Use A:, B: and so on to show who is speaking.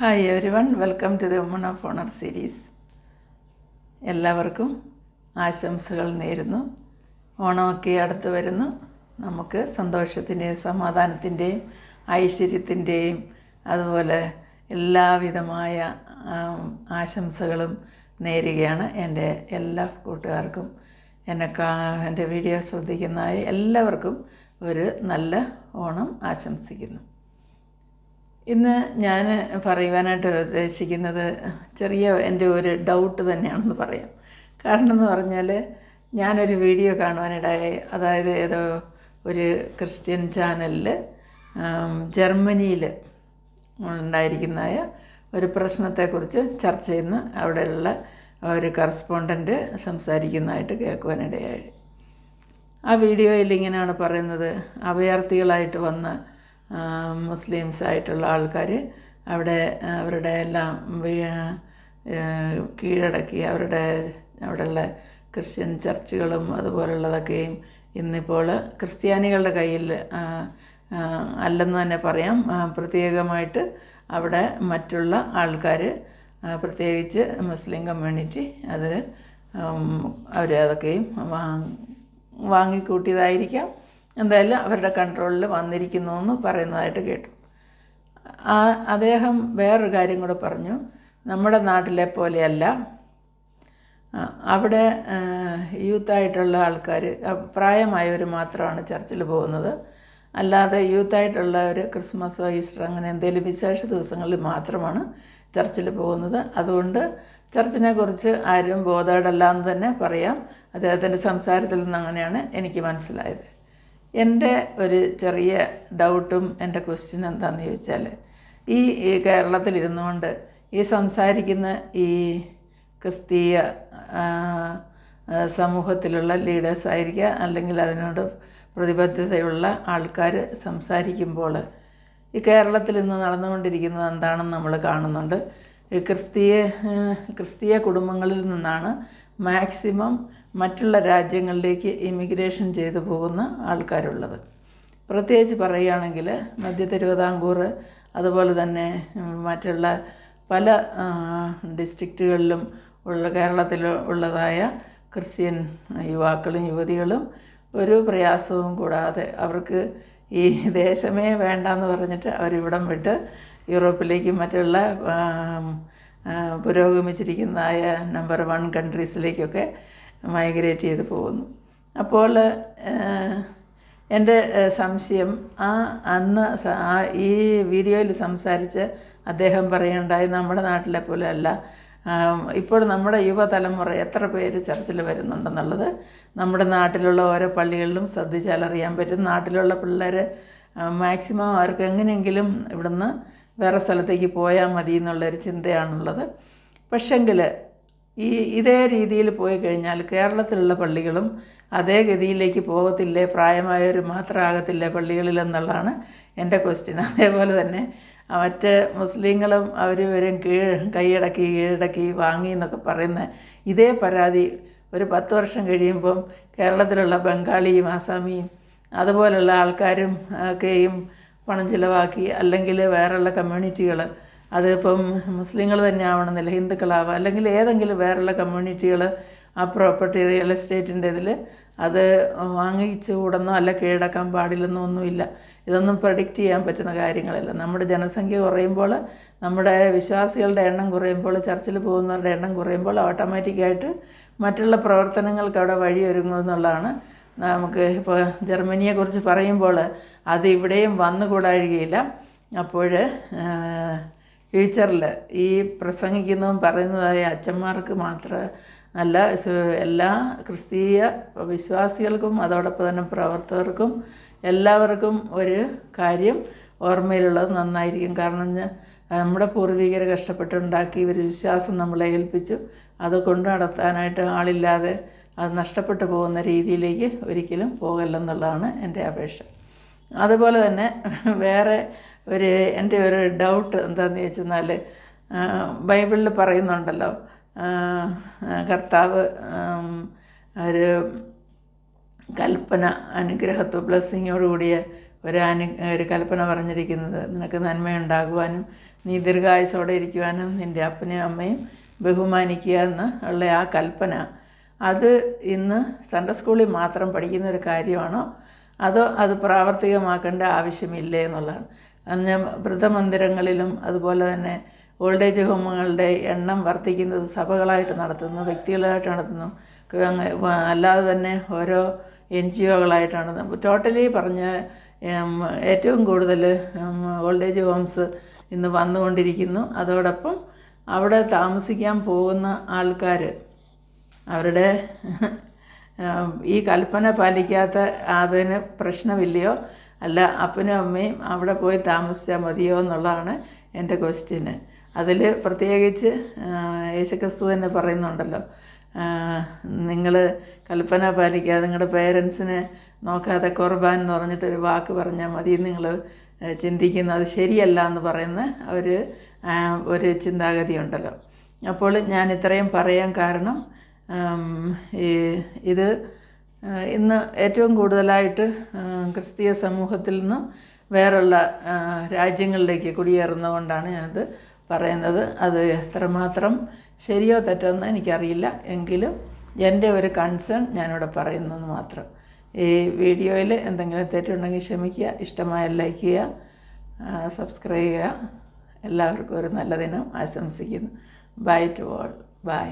A: Hi everyone, welcome to the woman of honour series. എല്ലാവർക്കും ആശംസകൾ നേരുന്നു. ഓണമൊക്കെ അടുത്ത് വരുന്നു. നമുക്ക് സന്തോഷത്തിൻ്റെയും സമാധാനത്തിൻ്റെയും ഐശ്വര്യത്തിൻ്റെയും അതുപോലെ എല്ലാവിധമായ ആശംസകളും നേരുകയാണ് എൻ്റെ എല്ലാ കൂട്ടുകാർക്കും. എൻ്റെ വീഡിയോ ശ്രദ്ധിക്കുന്ന എല്ലാവർക്കും ഒരു നല്ല ഓണം ആശംസിക്കുന്നു. ഇന്ന് ഞാൻ പറയുവാനായിട്ട് ഉദ്ദേശിക്കുന്നത് എൻ്റെ ഒരു ഡൗട്ട് തന്നെയാണെന്ന് പറയാം. കാരണം എന്ന് പറഞ്ഞാൽ, ഞാനൊരു വീഡിയോ കാണുവാനിടയായി. അതായത് ഏതോ ഒരു ക്രിസ്ത്യൻ ചാനലിൽ ജർമ്മനിയിൽ ഉണ്ടായിരിക്കുന്ന ഒരു പ്രശ്നത്തെക്കുറിച്ച് ചർച്ച ചെയ്യുന്ന അവിടെയുള്ള ഒരു കറസ്പോണ്ടൻ്റ് സംസാരിക്കുന്നതായിട്ട് കേൾക്കുവാനിടയായി. ആ വീഡിയോയിൽ ഇങ്ങനെയാണ് പറയുന്നത്: അഭയാർത്ഥികളായിട്ട് വന്ന മുസ്ലിംസ് ആയിട്ടുള്ള ആൾക്കാർ അവിടെ അവരുടെ എല്ലാം കീഴടക്കി അവിടെയുള്ള ക്രിസ്ത്യൻ ചർച്ചുകളും അതുപോലുള്ളതൊക്കെയും ഇന്നിപ്പോൾ ക്രിസ്ത്യാനികളുടെ കയ്യിൽ അല്ലെന്ന് തന്നെ പറയാം. പ്രത്യേകമായിട്ട് അവിടെ മറ്റുള്ള ആൾക്കാർ, പ്രത്യേകിച്ച് മുസ്ലിം കമ്മ്യൂണിറ്റി, അവരതൊക്കെയും വാങ്ങിക്കൂട്ടിയതായിരിക്കാം. എന്തായാലും അവരുടെ കൺട്രോളിൽ വന്നിരിക്കുന്നു എന്ന് പറയുന്നതായിട്ട് കേട്ടു. അദ്ദേഹം വേറൊരു കാര്യം കൂടെ പറഞ്ഞു. നമ്മുടെ നാട്ടിലെ പോലെയല്ല അവിടെ യൂത്തായിട്ടുള്ള ആൾക്കാർ, പ്രായമായവർ മാത്രമാണ് ചർച്ചിൽ പോകുന്നത്. അല്ലാതെ യൂത്തായിട്ടുള്ളവർ ക്രിസ്മസോ ഈസ്റ്റർ അങ്ങനെ എന്തെങ്കിലും വിശേഷ ദിവസങ്ങളിൽ മാത്രമാണ് ചർച്ചിൽ പോകുന്നത്. അതുകൊണ്ട് ചർച്ചിനെക്കുറിച്ച് ആരും ബോധേഡല്ല എന്ന് തന്നെ പറയാം. അദ്ദേഹത്തിൻ്റെ സംസാരത്തിൽ നിന്ന് അങ്ങനെയാണ് എനിക്ക് മനസ്സിലായത്. എൻ്റെ ഒരു ചെറിയ ഡൗട്ടും എൻ്റെ ക്വസ്റ്റ്യൻ എന്താണെന്ന് ചോദിച്ചാൽ, ഈ കേരളത്തിലിരുന്നു കൊണ്ട് ഈ സംസാരിക്കുന്ന ഈ ക്രിസ്തീയ സമൂഹത്തിലുള്ള ലീഡേഴ്സ് ആയിരിക്കുക, അല്ലെങ്കിൽ അതിനോട് പ്രതിബദ്ധതയുള്ള ആൾക്കാർ സംസാരിക്കുമ്പോൾ ഈ കേരളത്തിൽ ഇന്ന് നടന്നുകൊണ്ടിരിക്കുന്നത് എന്താണെന്ന് നമ്മൾ കാണുന്നുണ്ട്. ക്രിസ്തീയ കുടുംബങ്ങളിൽ നിന്നാണ് മാക്സിമം മറ്റുള്ള രാജ്യങ്ങളിലേക്ക് ഇമിഗ്രേഷൻ ചെയ്തു പോകുന്ന ആൾക്കാരുള്ളത്. പ്രത്യേകിച്ച് പറയുകയാണെങ്കിൽ മധ്യ തിരുവിതാംകൂർ, അതുപോലെ തന്നെ മറ്റുള്ള പല ഡിസ്ട്രിക്റ്റുകളിലും കേരളത്തിൽ ഉള്ളതായ ക്രിസ്ത്യൻ യുവാക്കളും യുവതികളും ഒരു പ്രയാസവും കൂടാതെ അവർക്ക് ഈ ദേശമേ വേണ്ടെന്ന് പറഞ്ഞിട്ട് അവരിവിടം വിട്ട് യൂറോപ്പിലേക്കും മറ്റുള്ള പുരോഗമിച്ചിരിക്കുന്നതായ നമ്പർ 1 കൺട്രീസിലേക്കൊക്കെ മൈഗ്രേറ്റ് ചെയ്ത് പോകുന്നു. അപ്പോൾ എൻ്റെ സംശയം, അന്ന് ഈ വീഡിയോയിൽ സംസാരിച്ച് അദ്ദേഹം പറയുണ്ടായി, നമ്മുടെ നാട്ടിലെ പോലെ അല്ല. ഇപ്പോൾ നമ്മുടെ യുവതലമുറ എത്ര പേര് ചർച്ചിൽ വരുന്നുണ്ടെന്നുള്ളത് നമ്മുടെ നാട്ടിലുള്ള ഓരോ പള്ളികളിലും ശ്രദ്ധിച്ചാൽ അറിയാൻ പറ്റും. നാട്ടിലുള്ള പിള്ളേർ മാക്സിമം അവർക്ക് എങ്ങനെയെങ്കിലും ഇവിടുന്ന് വേറെ സ്ഥലത്തേക്ക് പോയാൽ മതി എന്നുള്ളൊരു ചിന്തയാണുള്ളത്. പക്ഷെങ്കിൽ ഇതേ രീതിയിൽ പോയി കഴിഞ്ഞാൽ കേരളത്തിലുള്ള പള്ളികളും അതേ ഗതിയിലേക്ക് പോകത്തില്ലേ? പ്രായമായവർ മാത്രമാകത്തില്ലേ പള്ളികളിലെന്നുള്ളതാണ് എൻ്റെ ക്വസ്റ്റ്യൻ. അതേപോലെ തന്നെ മറ്റ് മുസ്ലിങ്ങളും അവരും കീഴടക്കി വാങ്ങി എന്നൊക്കെ പറയുന്ന ഇതേ പരാതി ഒരു 10 വർഷം കഴിയുമ്പം കേരളത്തിലുള്ള ബംഗാളിയും ആസാമിയും അതുപോലുള്ള ആൾക്കാരും ഒക്കെയും പണം ചിലവാക്കി, അല്ലെങ്കിൽ വേറെയുള്ള കമ്മ്യൂണിറ്റികൾ, അതിപ്പം മുസ്ലിങ്ങൾ തന്നെ ആവണമെന്നില്ല, ഹിന്ദുക്കളാവാം, അല്ലെങ്കിൽ ഏതെങ്കിലും വേറെയുള്ള കമ്മ്യൂണിറ്റികൾ ആ പ്രോപ്പർട്ടി റിയൽ എസ്റ്റേറ്റിൻ്റെ ഇതിൽ അത് വാങ്ങിച്ചു കൂടെന്നോ അല്ല കീഴടക്കാൻ പാടില്ലെന്നോ ഒന്നുമില്ല. ഇതൊന്നും പ്രഡിക്റ്റ് ചെയ്യാൻ പറ്റുന്ന കാര്യങ്ങളല്ല. നമ്മുടെ ജനസംഖ്യ കുറയുമ്പോൾ, നമ്മുടെ വിശ്വാസികളുടെ എണ്ണം കുറയുമ്പോൾ, ചർച്ചിൽ പോകുന്നവരുടെ എണ്ണം കുറയുമ്പോൾ ഓട്ടോമാറ്റിക്കായിട്ട് മറ്റുള്ള പ്രവർത്തനങ്ങൾക്ക് അവിടെ വഴിയൊരുങ്ങുമെന്നുള്ളതാണ്. നമുക്ക് ഇപ്പോൾ ജർമ്മനിയെക്കുറിച്ച് പറയുമ്പോൾ അത് ഇവിടെയും വന്നുകൂടാഴികയില്ല. അപ്പോൾ ഫ്യൂച്ചറിൽ ഈ പ്രസംഗിക്കുന്നതും പറയുന്നതായ അച്ഛന്മാർക്ക് മാത്രമല്ല, എല്ലാ ക്രിസ്തീയ വിശ്വാസികൾക്കും അതോടൊപ്പം തന്നെ പ്രവർത്തകർക്കും എല്ലാവർക്കും ഒരു കാര്യം ഓർമ്മയിലുള്ളത് നന്നായിരിക്കും. കാരണം നമ്മുടെ പൂർവികരെ കഷ്ടപ്പെട്ടുണ്ടാക്കി ഒരു വിശ്വാസം നമ്മളെ ഏൽപ്പിച്ചു, അത് കൊണ്ടു നടത്താനായിട്ട് ആളില്ലാതെ അത് നഷ്ടപ്പെട്ടു പോകുന്ന രീതിയിലേക്ക് ഒരിക്കലും പോകല്ലെന്നുള്ളതാണ് എൻ്റെ അപേക്ഷ. അതുപോലെ തന്നെ വേറെ എൻ്റെ ഒരു ഡൗട്ട് എന്താണെന്ന് ചോദിച്ചെന്നാൽ, ബൈബിളിൽ പറയുന്നുണ്ടല്ലോ, കർത്താവ് ഒരു കൽപ്പന, ബ്ലെസ്സിങ്ങോട് കൂടിയ ഒരു കൽപ്പന പറഞ്ഞിരിക്കുന്നത്, നിനക്ക് നന്മയുണ്ടാകുവാനും നീ ദീർഘായുസോടെ ഇരിക്കുവാനും നിൻ്റെ അപ്പനെയും അമ്മയും ബഹുമാനിക്കുക എന്ന് ഉള്ള ആ കൽപ്പന, അത് ഇന്ന് സൺഡേ സ്കൂളിൽ മാത്രം പഠിക്കുന്നൊരു കാര്യമാണോ അതോ അത് പ്രാവർത്തികമാക്കേണ്ട ആവശ്യമില്ലേ എന്നുള്ളതാണ്. ഞാൻ വൃദ്ധമന്ദിരങ്ങളിലും അതുപോലെ തന്നെ ഓൾഡ് ഏജ് ഹോമുകളുടെ എണ്ണം വർദ്ധിക്കുന്നത് സഭകളായിട്ട് നടത്തുന്നു, വ്യക്തികളായിട്ട് നടത്തുന്നു, അല്ലാതെ തന്നെ ഓരോ NGOകളായിട്ട് നടത്തുന്നു. ടോട്ടലി പറഞ്ഞ ഏറ്റവും കൂടുതൽ ഓൾഡ് ഏജ് ഹോംസ് ഇന്ന് വന്നുകൊണ്ടിരിക്കുന്നു. അതോടൊപ്പം അവിടെ താമസിക്കാൻ പോകുന്ന ആൾക്കാർ അവരുടെ ഈ കൽപ്പന പാലിക്കാത്ത അതിന് പ്രശ്നമില്ലയോ, അല്ല അപ്പനും അമ്മയും അവിടെ പോയി താമസിച്ചാൽ മതിയോ എന്നുള്ളതാണ് എൻ്റെ ക്വസ്റ്റ്യന്. അതിൽ പ്രത്യേകിച്ച് യേശുക്രിസ്തു തന്നെ പറയുന്നുണ്ടല്ലോ, നിങ്ങൾ കൽപ്പന പാലിക്കാതെ നിങ്ങളുടെ പേരൻസിനെ നോക്കാതെ കുർബാൻ എന്ന് പറഞ്ഞിട്ടൊരു വാക്ക് പറഞ്ഞാൽ മതി നിങ്ങൾ ചിന്തിക്കുന്നത് ശരിയല്ല എന്ന് പറയുന്ന ഒരു ചിന്താഗതി ഉണ്ടല്ലോ. അപ്പോൾ ഞാൻ ഇത്രയും പറയാൻ കാരണം ഇത് ഇന്ന് ഏറ്റവും കൂടുതലായിട്ട് ക്രിസ്തീയ സമൂഹത്തിൽ നിന്നും വേറുള്ള രാജ്യങ്ങളിലേക്ക് കുടിയേറുന്നതുകൊണ്ടാണ് ഞാനത് പറയുന്നത്. അത് എത്രമാത്രം ശരിയോ തെറ്റോന്ന് എനിക്കറിയില്ല, എങ്കിലും എൻ്റെ ഒരു കൺസേൺ ഞാനിവിടെ പറയുന്നത് മാത്രം. ഈ വീഡിയോയിൽ എന്തെങ്കിലും തെറ്റുണ്ടെങ്കിൽ ക്ഷമിക്കുക. ഇഷ്ടമായ ലൈക്ക് ചെയ്യുക, സബ്സ്ക്രൈബ് ചെയ്യുക. എല്ലാവർക്കും ഒരു നല്ല ദിനം ആശംസിക്കുന്നു. Bye to all. ബൈ.